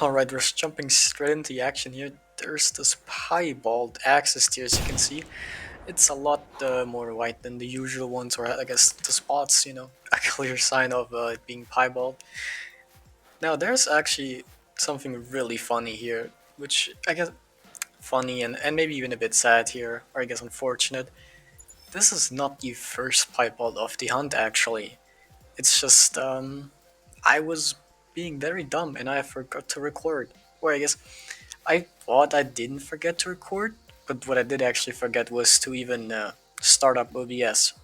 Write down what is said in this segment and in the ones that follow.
Alright, we're jumping straight into the action here. There's this Piebald Axis here, as you can see. It's a lot more white than the usual ones, or I guess the spots, a clear sign of it being Piebald. Now, there's actually something really funny here, which I guess funny and maybe even a bit sad here, or I guess unfortunate. This is not the first Piebald of the hunt, actually. It's just, I was being very dumb and I forgot to record. Or I guess I thought I didn't forget to record, but what I did actually forget was to even start up OBS.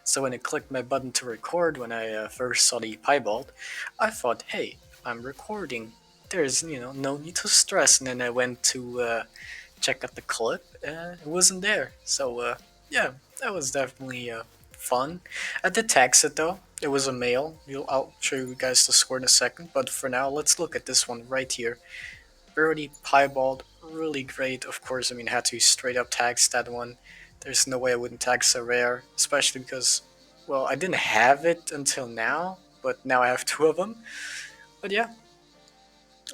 So when I clicked my button to record when I first saw the piebald, I thought, hey, I'm recording. There's, no need to stress. And then I went to check out the clip, and it wasn't there. So yeah, that was definitely fun. I did text it though. It was a male. I'll show you guys the score in a second. But for now, let's look at this one right here. Birdie piebald, really great. Of course, I mean, had to straight up tax that one. There's no way I wouldn't tax a rare, especially because, well, I didn't have it until now, but now I have two of them. But yeah,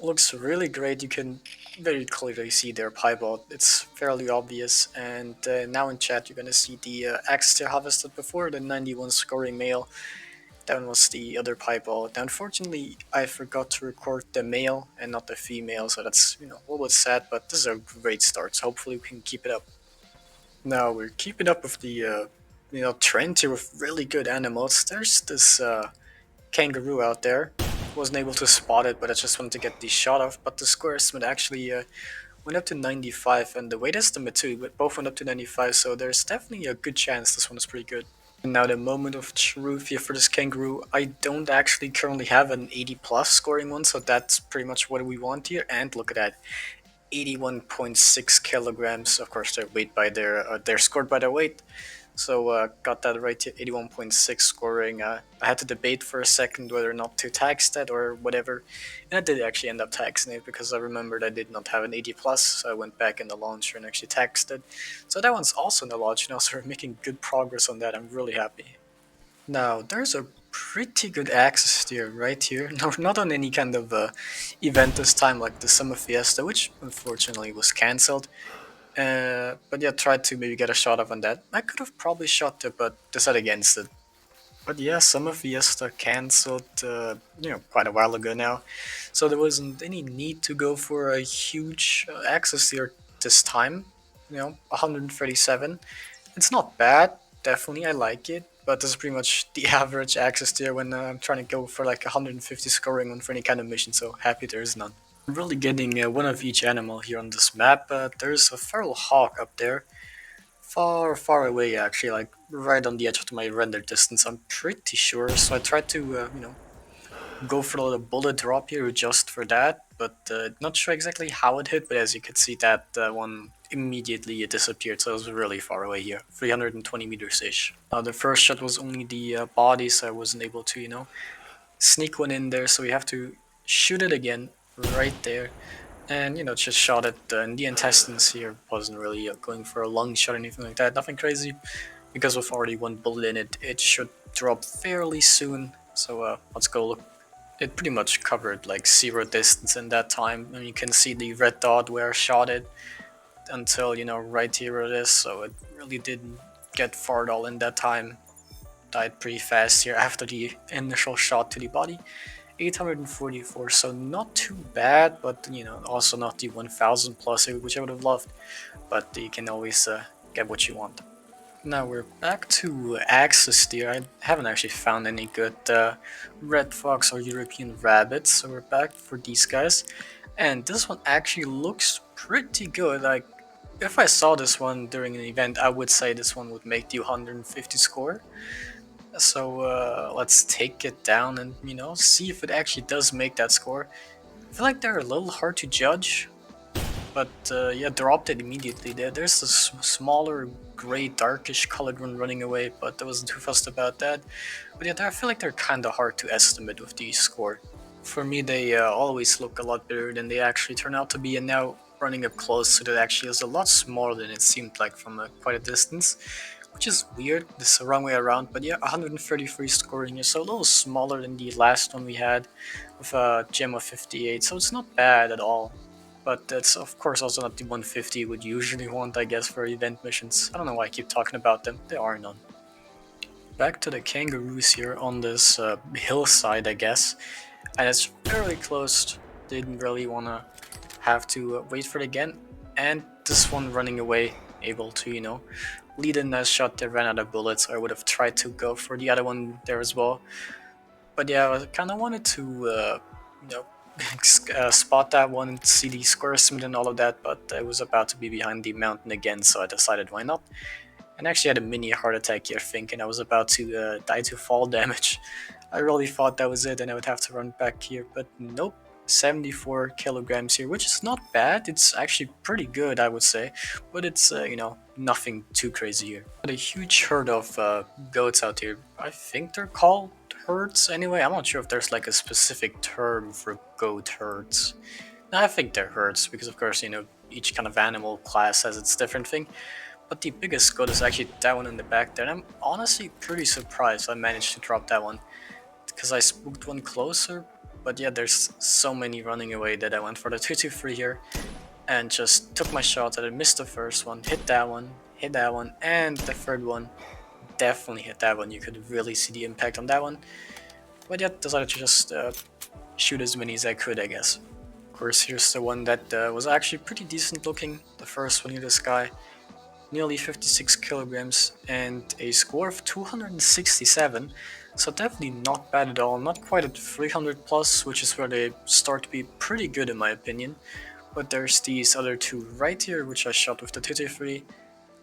looks really great. You can very clearly see their piebald. It's fairly obvious. And now in chat, you're gonna see the Axis I harvested before, the 91 scoring male. That one was the other piebald. Now, unfortunately, I forgot to record the male and not the female, so that's, a little bit sad, but this is a great start, so hopefully we can keep it up. Now, we're keeping up with the, trend here with really good animals. There's this kangaroo out there. Wasn't able to spot it, but I just wanted to get the shot off, but the score estimate actually went up to 95, and the weight estimate too, but both went up to 95, so there's definitely a good chance this one is pretty good. Now the moment of truth here for this kangaroo, I don't actually currently have an 80 plus scoring one, so that's pretty much what we want here. And look at that, 81.6 kilograms. Of course, they're weighed by they're scored by their weight. So got that right here, 81.6 scoring. I had to debate for a second whether or not to tax that or whatever, and I did actually end up taxing it because I remembered I did not have an 80 plus, so I went back in the launcher and actually taxed it. So that one's also in the launch now, so we're making good progress on that. I'm really happy. Now, there's a pretty good access steer right here. No, not on any kind of event this time, like the Summer Fiesta, which unfortunately was cancelled. But yeah, tried to maybe get a shot off on that. I could have probably shot it, but decided against it. But yeah, Summer Fiesta cancelled, quite a while ago now. So there wasn't any need to go for a huge access steer this time. 137. It's not bad, definitely, I like it, but this is pretty much the average access tier when I'm trying to go for like 150 scoring on for any kind of mission, so happy there is none. I'm really getting one of each animal here on this map. There's a feral hawk up there, far, far away actually, like right on the edge of my render distance, I'm pretty sure, so I tried to, go for the bullet drop here just for that, but not sure exactly how it hit, but as you can see that one immediately disappeared, so it was really far away here, 320 meters ish. The first shot was only the body, so I wasn't able to, sneak one in there, so we have to shoot it again right there. And just shot it in the intestines here. Wasn't really going for a lung shot or anything like that. Nothing crazy, because with already one bullet in it, it should drop fairly soon. So let's go look. It pretty much covered like zero distance in that time, and you can see the red dot where I shot it until right here it is. So it really didn't get far at all in that time. Died pretty fast here after the initial shot to the body. 844, so not too bad, but also not the 1000 plus, which I would have loved, but you can always get what you want. Now we're back to Axis deer. I haven't actually found any good red fox or European rabbits, so we're back for these guys. And this one actually looks pretty good. Like, if I saw this one during an event, I would say this one would make the 150 score. So let's take it down and see if it actually does make that score. I feel like they're a little hard to judge, but yeah, dropped it immediately. There's this smaller gray darkish colored one running away, but I wasn't too fussed about that. But yeah, I feel like they're kind of hard to estimate with the score. For me, they always look a lot better than they actually turn out to be, and now running up close, so that actually is a lot smaller than it seemed like from quite a distance, which is weird. This is the wrong way around, but yeah, 133 scoring is a little smaller than the last one we had, with a gem of 58, so it's not bad at all. But it's of course also not the 150 you would usually want, I guess, for event missions. I don't know why I keep talking about them, there are none. Back to the kangaroos here on this hillside, I guess, and it's fairly close. Didn't really want to have to wait for it again, and this one running away, able to, lead in that shot that ran out of bullets. I would have tried to go for the other one there as well. But yeah, I kind of wanted to, you know, spot that one and see the square estimate and all of that, but I was about to be behind the mountain again, so I decided why not. And actually had a mini heart attack here, thinking I was about to die to fall damage. I really thought that was it and I would have to run back here, but nope. 74 kilograms here, which is not bad. It's actually pretty good, I would say, but it's, nothing too crazy here. But a huge herd of goats out here. I think they're called herds anyway. I'm not sure if there's like a specific term for goat herds. No, I think they're herds because, of course, each kind of animal class has its different thing. But the biggest goat is actually that one in the back there, and I'm honestly pretty surprised I managed to drop that one because I spooked one closer. But yeah, there's so many running away that I went for the 2-2-3 here and just took my shot and I missed the first one, hit that one, and the third one definitely hit that one. You could really see the impact on that one. But yeah, decided to just shoot as many as I could, I guess. Of course, here's the one that was actually pretty decent looking. The first one near the sky. Nearly 56 kilograms and a score of 267, so definitely not bad at all. Not quite at 300 plus, which is where they start to be pretty good in my opinion. But there's these other two right here, which I shot with the 223.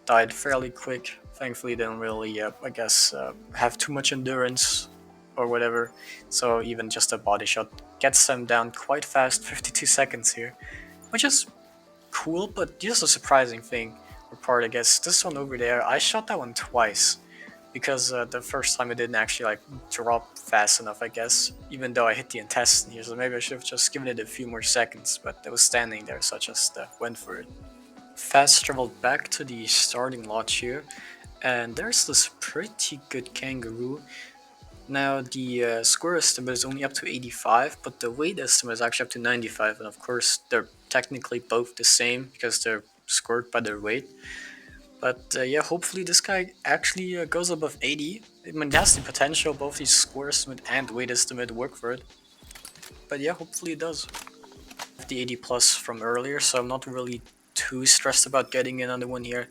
Died fairly quick. Thankfully, they don't really, I guess, have too much endurance or whatever. So even just a body shot gets them down quite fast, 52 seconds here, which is cool, but just a surprising thing or part, I guess. This one over there, I shot that one twice because the first time it didn't actually like drop fast enough, I guess, even though I hit the intestine here, so maybe I should have just given it a few more seconds, but it was standing there, so I just went for it. Fast traveled back to the starting lot here, and there's this pretty good kangaroo. Now the score estimate is only up to 85, but the weight estimate is actually up to 95, and of course they're technically both the same because they're scored by their weight. But yeah, hopefully this guy actually goes above 80. I mean, it has the potential, both the score estimate and weight estimate work for it. But yeah, hopefully it does. The 80 plus from earlier, so I'm not really too stressed about getting another one here.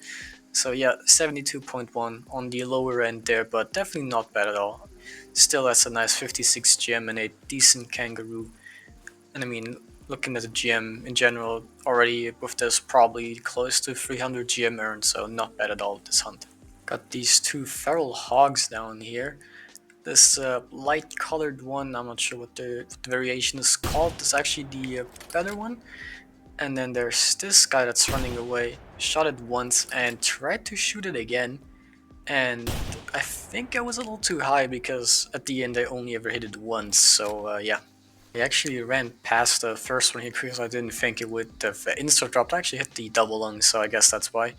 So yeah, 72.1 on the lower end there, but definitely not bad at all. Still, that's a nice 56 gem and a decent kangaroo. And I mean, looking at the GM in general, already with this probably close to 300 GM earned, so not bad at all with this hunt. Got these two feral hogs down here. This light colored one, I'm not sure what the variation is called, it's actually the better one. And then there's this guy that's running away, shot it once and tried to shoot it again. And I think I was a little too high because at the end I only ever hit it once, so yeah. I actually ran past the first one here because I didn't think it would have insta-dropped. I actually hit the double lung, so I guess that's why.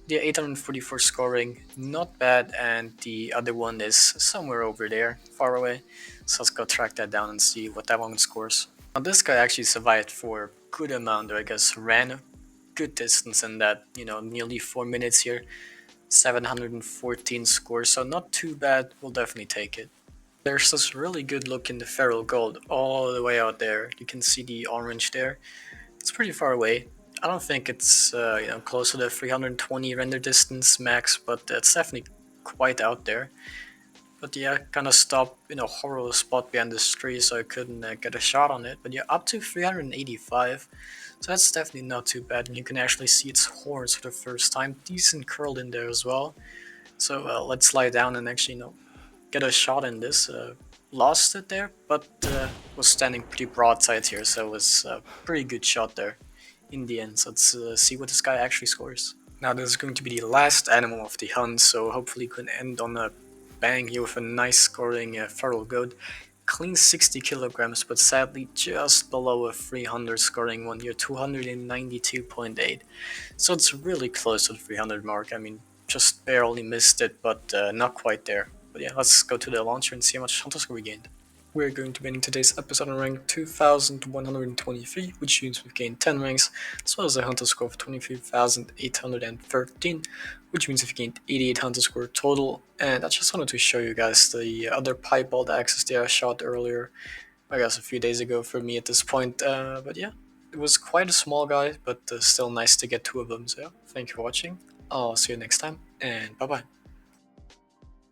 The 844 scoring, not bad, and the other one is somewhere over there, far away. So let's go track that down and see what that one scores. Now this guy actually survived for a good amount, or I guess ran a good distance in that, nearly 4 minutes here. 714 scores, so not too bad, we'll definitely take it. There's this really good look in the feral gold all the way out there. You can see the orange there. It's pretty far away. I don't think it's close to the 320 render distance max, but it's definitely quite out there. But yeah, kind of stopped in a horrible spot behind this tree, so I couldn't get a shot on it. But yeah, up to 385, so that's definitely not too bad. And you can actually see its horns for the first time, decent curled in there as well. So let's slide down and actually get a shot in this. Lost it there, but was standing pretty broadside here, so it was a pretty good shot there in the end. So let's see what this guy actually scores. Now this is going to be the last animal of the hunt, so hopefully we can end on a bang here with a nice scoring feral goat. Clean 60 kilograms, but sadly just below a 300 scoring one here, 292.8. So it's really close to the 300 mark. I mean, just barely missed it, but not quite there. But yeah, let's go to the launcher and see how much hunter score we gained. We're going to be ending today's episode on rank 2123, which means we've gained 10 ranks, as well as a hunter score of 23,813, which means we've gained 88 hunter score total. And I just wanted to show you guys the other Piebald Axis that I shot earlier, I guess a few days ago for me at this point. But yeah, it was quite a small guy, but still nice to get two of them. So yeah, thank you for watching. I'll see you next time, and bye bye.